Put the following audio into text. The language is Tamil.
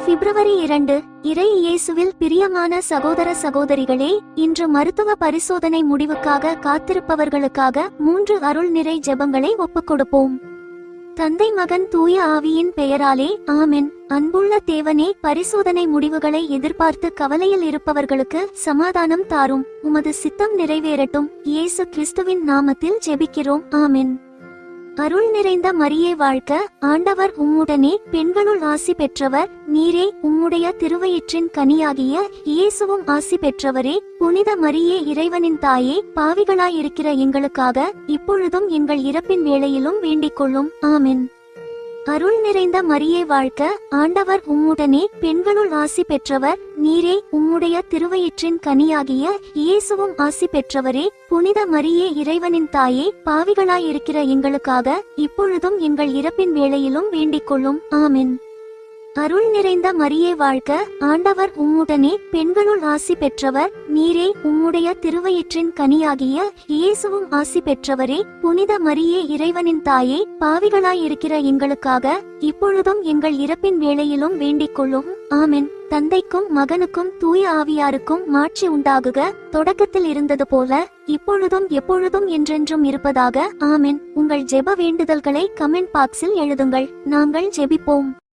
பிப்ரவரி 2. இறை இயேசுவில் பிரியமான சகோதர சகோதரிகளே, இன்று மருத்துவ பரிசோதனை முடிவுக்காக காத்திருப்பவர்களுக்காக 3 அருள் நிறை ஜெபங்களை ஒப்புக்கொடுப்போம். தந்தை மகன் தூய ஆவியின் பெயராலே ஆமென். அன்புள்ள தேவனே, பரிசோதனை முடிவுகளை எதிர்பார்த்து கவலையில் இருப்பவர்களுக்கு சமாதானம் தாரும். உமது சித்தம் நிறைவேறட்டும். இயேசு கிறிஸ்துவின் நாமத்தில் ஜெபிக்கிறோம். ஆமென். அருள் நிறைந்த மரியே வாழ்க, ஆண்டவர் உம்முடனே, பெண்களுள் ஆசி பெற்றவர் நீரே. உம்முடைய திருவயிற்றின் கனியாகிய இயேசுவும் ஆசி பெற்றவரே. புனித மரியே, இறைவனின் தாயே, பாவிகளாயிருக்கிற எங்களுக்காக இப்பொழுதும் எங்கள் இறப்பின் வேளையிலும் வேண்டிக் கொள்ளும். ஆமென். அருள் நிறைந்த மரியே வாழ்க, ஆண்டவர் உம்முடனே, பெண்களுள் ஆசி பெற்றவர் நீரே. உம்முடைய திருவயிற்றின் கனியாகிய இயேசுவும் ஆசி பெற்றவரே. புனித மரியே, இறைவனின் தாயே, பாவிகளாயிருக்கிற எங்களுக்காக இப்பொழுதும் எங்கள் இறப்பின் வேளையிலும் வேண்டிக் கொள்ளும். ஆமென். அருள் நிறைந்த மரியே வாழ்க, ஆண்டவர் உம்முடனே, பெண்களுள் ஆசி பெற்றவர் நீரே. உம்முடைய திருவயிற்றின் கனியாகிய இயேசுவும் ஆசி பெற்றவரே. புனித மரியே, இறைவனின் தாயே, பாவிகளாயிருக்கிற எங்களுக்காக இப்பொழுதும் எங்கள் இறப்பின் வேளையிலும் வேண்டிக் கொள்ளும். ஆமென். தந்தைக்கும் மகனுக்கும் தூய ஆவியாருக்கும் மாட்சி உண்டாகுக, தொடக்கத்தில் இருந்தது போல இப்பொழுதும் எப்பொழுதும் என்றென்றும் இருப்பதாக. ஆமென். உங்கள் ஜெப வேண்டுதல்களை கமெண்ட் பாக்ஸில் எழுதுங்கள். நாங்கள் ஜெபிப்போம்.